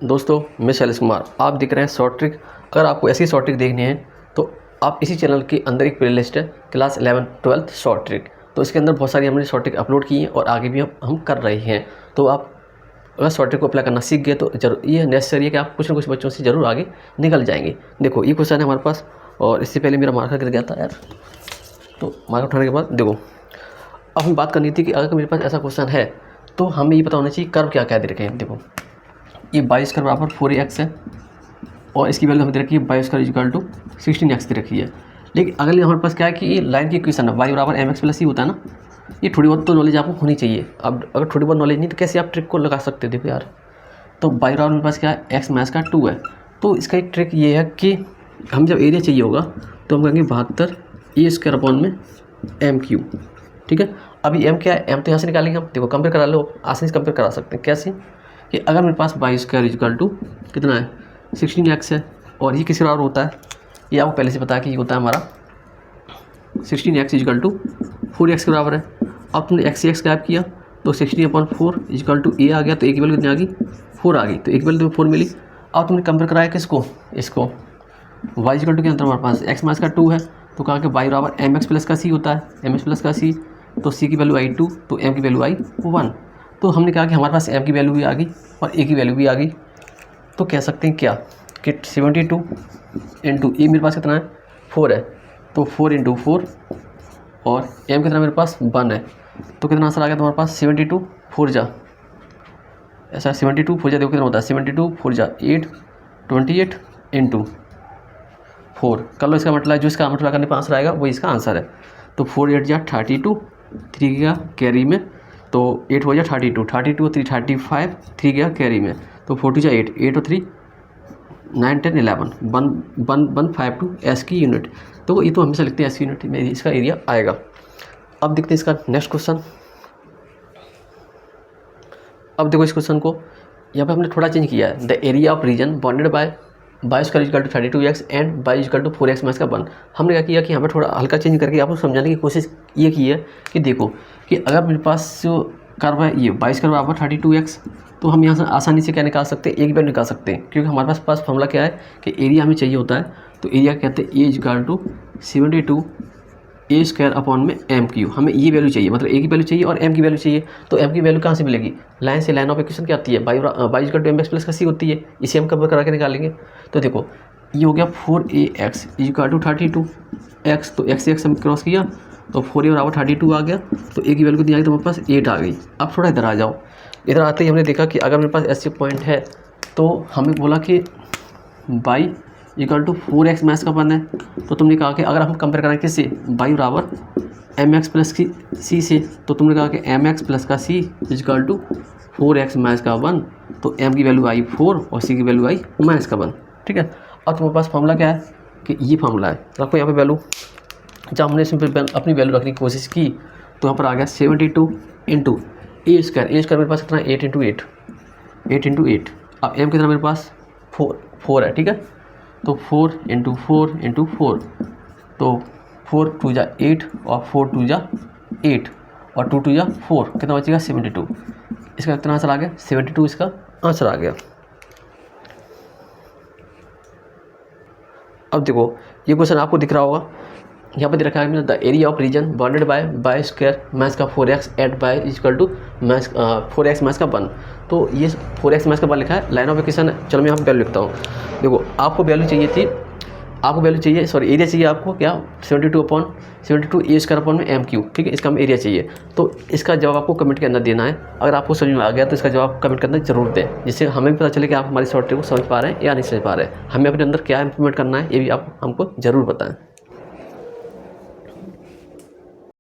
दोस्तों मैं शैलेश कुमार, आप देख रहे हैं शॉर्ट ट्रिक। अगर आपको ऐसी शॉर्ट ट्रिक देखनी है तो आप इसी चैनल के अंदर एक प्लेलिस्ट है क्लास 11 12 शॉर्ट ट्रिक। तो इसके अंदर बहुत सारी हमने शॉर्ट ट्रिक अपलोड की हैं और आगे भी हम कर रहे हैं। तो आप अगर शॉर्ट ट्रिक को अप्लाई करना सीख गए तो जरूर ये नेसेसरी है कि आप कुछ ना कुछ बच्चों से ज़रूर आगे निकल जाएंगे। देखो ये क्वेश्चन है हमारे पास, और इससे पहले मेरा मार्कर गिर गया था यार, तो मार्कर उठाने के बाद देखो अब हम बात करनी थी कि अगर मेरे पास ऐसा क्वेश्चन है तो हमें ये पता होना चाहिए कर्व क्या क्या दे रखे हैं। देखो ये 22 का बराबर 4x है और इसकी वैल्यू हमें दे रखी है 22 का इक्वल टू 16x दे रखी है। लेकिन अगले हमारे पास क्या है कि ये लाइन की इक्वेशन है y बराबर mx प्लस c होता है ना। ये थोड़ी बहुत तो नॉलेज आपको होनी चाहिए। अब अगर थोड़ी बहुत नॉलेज नहीं तो कैसे आप ट्रिक को लगा सकते हो। देखो यार, तो y बराबर मेरे पास क्या है, x माइनस का 2 है। तो इसका एक ट्रिक ये है कि हम जब एरिया चाहिए होगा तो हम कहेंगे 72 ए स्क्वायर अपॉन में एम क्यू। ठीक है, अभी m क्या है, m तो यहाँ से निकालेंगे हम। देखो कंपेयर करा लो, आसानी से कंपेयर करा सकते हैं। कैसे कि अगर मेरे पास 22 स्क्वायर इक्वल टू कितना है 16x है और ये किसी और होता है, ये आपको पहले से पता है कि ये होता है हमारा 16x इक्वल टू 4x के बराबर है। अब तुमने x से x गायब किया तो 16/4 इक्वल टू a आ गया, तो a की वैल्यू कितनी आ गई 4 आ गई, तो a की वैल्यू 4 मिली। अब तुमने कंपेयर कराया किसको, इसको y इक्वल टू के अंदर हमारे पास x माइनस का 2 है तो कहा कि y बराबर mx प्लस का c होता है, mx प्लस का c, तो c की वैल्यू आई 2 तो m की वैल्यू आई 1। तो हमने कहा कि हमारे पास m की वैल्यू भी आ गई और a की वैल्यू भी आ गई। तो कह सकते हैं क्या कि 72 इंटू ए मेरे पास कितना है 4 है, तो 4 इंटू 4 और m कितना मेरे पास 1 है, तो कितना आंसर आ गया तुम्हारे पास 72 4 जा ऐसा 72 4 जा। देखो कितना होता है 72 4 जा 8 28 इंटू 4 कर लो इसका मतलब, जो इसका मतलब करने पर आंसर आएगा वही इसका आंसर है। तो 4 8 जा 32, 3 गया कैरी में, तो 8 हो जाए 32 32 और 3 35, 3 गया कैरी में, तो 42 जा 8 8 और 3 9 10 11 1 5 2 एस की यूनिट। तो ये तो हमेशा लिखते हैं एस की यूनिट में इसका एरिया आएगा। अब देखते हैं इसका नेक्स्ट क्वेश्चन। अब देखो इस क्वेश्चन को यहाँ पे हमने थोड़ा चेंज किया है। The area of region bounded by 22 square equal to 32x and y equal to 4x minus का 1। हमने क्या किया कि यहाँ पे थोड़ा हल्का चेंज करके आपको समझाने की कोशिश ये की है कि देखो कि अगर मेरे पास जो कर्व है ये 22 का बराबर 32x, तो हम यहाँ से आसानी से क्या निकाल सकते हैं, एक वैल्यू निकाल सकते हैं, क्योंकि हमारे पास फॉर्मूला क्या है कि एरिया हमें चाहिए होता है। तो एरिया कहते हैं a equal to 72 a square upon में एम क्यू। हमें ये वैल्यू चाहिए, मतलब ए की वैल्यू चाहिए और एम की वैल्यू चाहिए। तो एम की वैल्यू कहाँ से मिलेगी, लाइन से। लाइन ऑफ इक्वेशन क्या आती है, y equal to M X plus का सी होती है, इसे हम कंपेयर करा के निकालेंगे। तो देखो ये हो गया 4ax इक्वल टू 32x, तो x से x हम क्रॉस किया तो 4a बराबर 32 आ गया, तो a की वैल्यू कितनी आ गई तो मेरे पास 8 आ गई। अब थोड़ा इधर आ जाओ, इधर आते ही हमने देखा कि अगर मेरे पास ऐसे पॉइंट है तो हमें बोला कि by equal to 4x minus का 1 है। तो तुमने कहा कि अगर हम कंपेयर करें किससे, बाई बराबर mx प्लस की c से, तो तुमने कहा कि mx प्लस का c equal to 4x minus का 1, तो m की वैल्यू आई 4 और c की वैल्यू आई माइनस का 1। ठीक है, और तुम्हारे पास फार्मूला क्या है कि ये फार्मूला है, रखो यहाँ पे वैल्यू। जब हमने सिंपल अपनी वैल्यू रखने की कोशिश की तो यहाँ पर आ गया 72 इंटू ए स्क्वायर मेरे पास कितना 8 इंटू 8। अब m कितना मेरे पास 4 है। ठीक है, तो 4 इंटू 4 तो 4 2 जा 8 और 4 2 जा 8 और 2 2 जा 4, कितना बचेगा 72। इसका कितना आंसर आ गया 72, इसका आंसर आ गया। अब देखो ये क्वेश्चन आपको दिख रहा होगा, यहाँ पे दे रखा है the area of region bounded by square minus का 4x at y equal to 4x minus का 1। तो ये 4x माइनस का 1 लिखा है, लाइन ऑफ इक्वेशन है। चलो मैं यहाँ पे वैल्यू लिखता हूँ। देखो आपको वैल्यू चाहिए, सॉरी एरिया चाहिए आपको क्या 72 ए स्क्वायर अपॉन में एम क्यू। ठीक है, इसका हम एरिया चाहिए। तो इसका जवाब आपको कमेंट के अंदर देना है। अगर आपको समझ में आ गया तो इसका जवाब कमेंट के अंदर जरूर दें, जिससे हमें भी पता चले कि आप हमारी शॉर्ट ट्रिक को समझ पा रहे हैं या नहीं समझ पा रहे हैं। हमें अपने अंदर क्या इंप्लीमेंट करना है ये भी आप हमको ज़रूर बताएं।